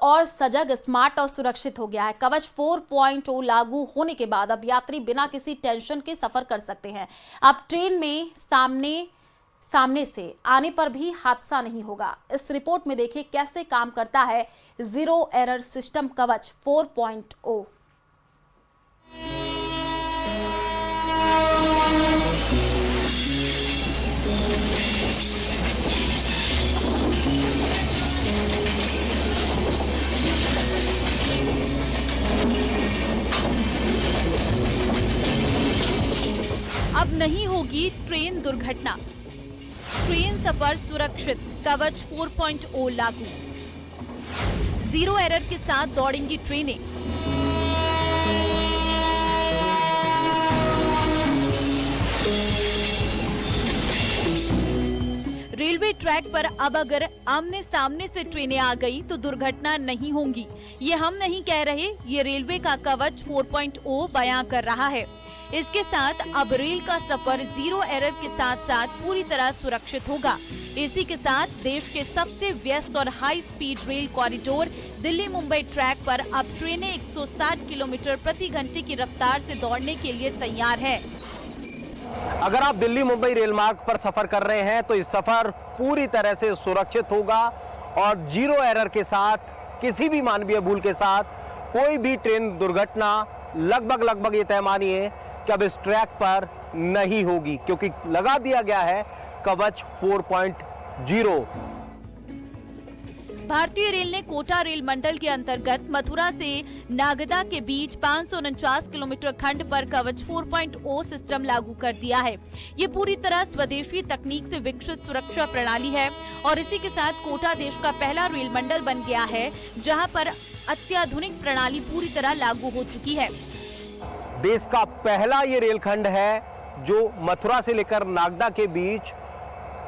और सजग, स्मार्ट और सुरक्षित हो गया है। कवच 4.0 लागू होने के बाद अब यात्री बिना किसी टेंशन के सफर कर सकते हैं। अब ट्रेन में सामने से आने पर भी हादसा नहीं होगा। इस रिपोर्ट में देखें कैसे काम करता है जीरो एरर सिस्टम कवच 4.0। अब नहीं होगी ट्रेन दुर्घटना, ट्रेन सफर सुरक्षित, कवच 4.0 लागू। जीरो एरर के साथ दौड़ेंगी ट्रेनें। रेलवे ट्रैक पर अब अगर आमने सामने से ट्रेनें आ गई तो दुर्घटना नहीं होंगी। ये हम नहीं कह रहे, ये रेलवे का कवच 4.0 बयां कर रहा है। इसके साथ अब रेल का सफर जीरो एरर के साथ साथ पूरी तरह सुरक्षित होगा। इसी के साथ देश के सबसे व्यस्त और high speed rail corridor Delhi Mumbai track पर अब ट्रेनें 160 किलोमीटर प्रति घंटे की रफ्तार से दौड़ने के लिए तैयार है। अगर आप दिल्ली मुंबई रेल मार्ग पर सफर कर रहे हैं तो इस सफर पूरी तरह से सुरक्षित होगा और जीरो एरर के साथ, किसी भी मानवीय भूल के साथ कोई भी ट्रेन दुर्घटना लगभग ये तय मानिए कि अब इस ट्रैक पर नहीं होगी, क्योंकि लगा दिया गया है कवच 4.0। भारतीय रेल ने कोटा रेल मंडल के अंतर्गत मथुरा से नागदा के बीच 549 किलोमीटर खंड पर कवच 4.0 सिस्टम लागू कर दिया है। ये पूरी तरह स्वदेशी तकनीक से विकसित सुरक्षा प्रणाली है और इसी के साथ कोटा देश का पहला रेल मंडल बन गया है जहां पर अत्याधुनिक प्रणाली पूरी तरह लागू हो चुकी है। देश का पहला ये रेलखंड है जो मथुरा से लेकर नागदा के बीच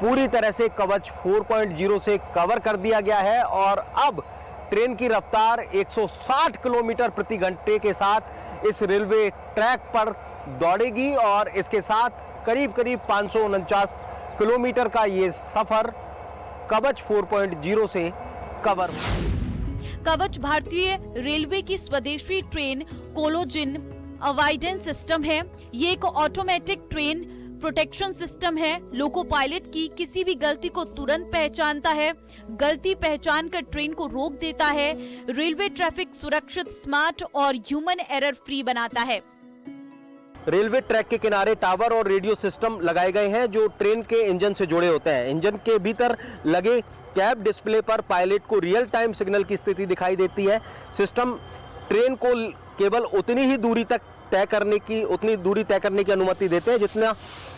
पूरी तरह से कवच 4.0 से कवर कर दिया गया है और अब ट्रेन की रफ्तार 160 किलोमीटर प्रति घंटे के साथ इस रेलवे ट्रैक पर दौड़ेगी और इसके साथ करीब 549 किलोमीटर का ये सफर कवच 4.0 से कवर। कवच भारतीय रेलवे की स्वदेशी ट्रेन कोलोजिन अवॉइडेंस सिस्टम है। ये एक ऑटोमेटिक ट्रेन प्रोटेक्शन सिस्टम है। लोको पायलट की किसी भी गलती को तुरंत पहचानता है, गलती पहचान कर ट्रेन को रोक देता है। रेलवे ट्रैफिक सुरक्षित, स्मार्ट और ह्यूमन एरर फ्री बनाता है। रेलवे ट्रैक के किनारे टावर और रेडियो सिस्टम लगाए गए हैं जो ट्रेन के इंजन से जुड़े होते हैं। इंजन के भीतर लगे कैब डिस्प्ले पर पायलट को रियल टाइम सिग्नल की स्थिति दिखाई देती है। सिस्टम ट्रेन को केवल उतनी दूरी तय करने की अनुमति देते हैं जितना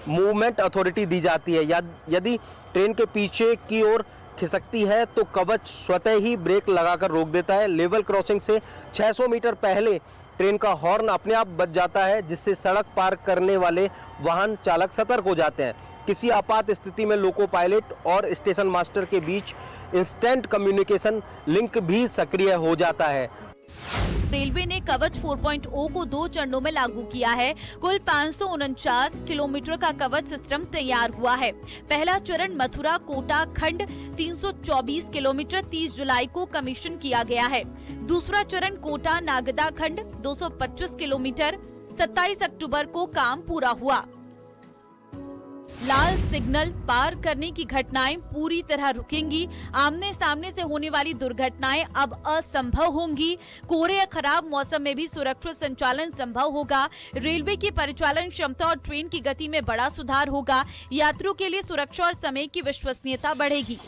मूवमेंट अथॉरिटी दी जाती है। यदि ट्रेन के पीछे की ओर खिसकती है तो कवच स्वतः ही ब्रेक लगाकर रोक देता है। लेवल क्रॉसिंग से 600 मीटर पहले ट्रेन का हॉर्न अपने आप बज जाता है, जिससे सड़क पार करने वाले वाहन चालक सतर्क हो जाते हैं। किसी आपात स्थिति में लोको पायलट और स्टेशन मास्टर के बीच इंस्टेंट कम्युनिकेशन लिंक भी सक्रिय हो जाता है। रेलवे ने कवच 4.0 को 2 चरणों में लागू किया है। कुल 549 किलोमीटर का कवच सिस्टम तैयार हुआ है। पहला चरण मथुरा कोटा खंड 324 किलोमीटर 30 जुलाई को कमीशन किया गया है। दूसरा चरण कोटा नागदा खंड 225 किलोमीटर 27 अक्टूबर को काम पूरा हुआ। लाल सिग्नल पार करने की घटनाएं पूरी तरह रुकेंगी। आमने सामने से होने वाली दुर्घटनाएं अब असंभव होंगी। कोहरे या खराब मौसम में भी सुरक्षित संचालन संभव होगा। रेलवे की परिचालन क्षमता और ट्रेन की गति में बड़ा सुधार होगा। यात्रियों के लिए सुरक्षा और समय की विश्वसनीयता बढ़ेगी।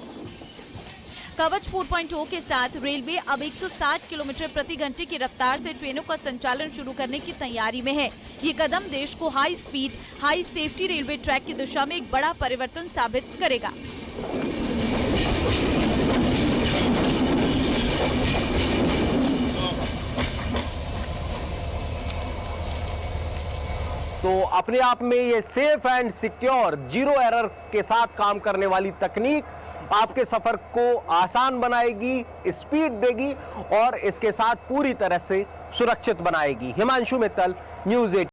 कवच 4.0 के साथ रेलवे अब 160 किलोमीटर प्रति घंटे की रफ्तार से ट्रेनों का संचालन शुरू करने की तैयारी में है। ये कदम देश को high speed, high safety railway track की दिशा में एक बड़ा परिवर्तन साबित करेगा। तो अपने आप में ये safe and secure zero error के साथ काम करने वाली तकनीक आपके सफर को आसान बनाएगी, स्पीड देगी और इसके साथ पूरी तरह से सुरक्षित बनाएगी। हिमांशु मित्तल, न्यूज़ 18।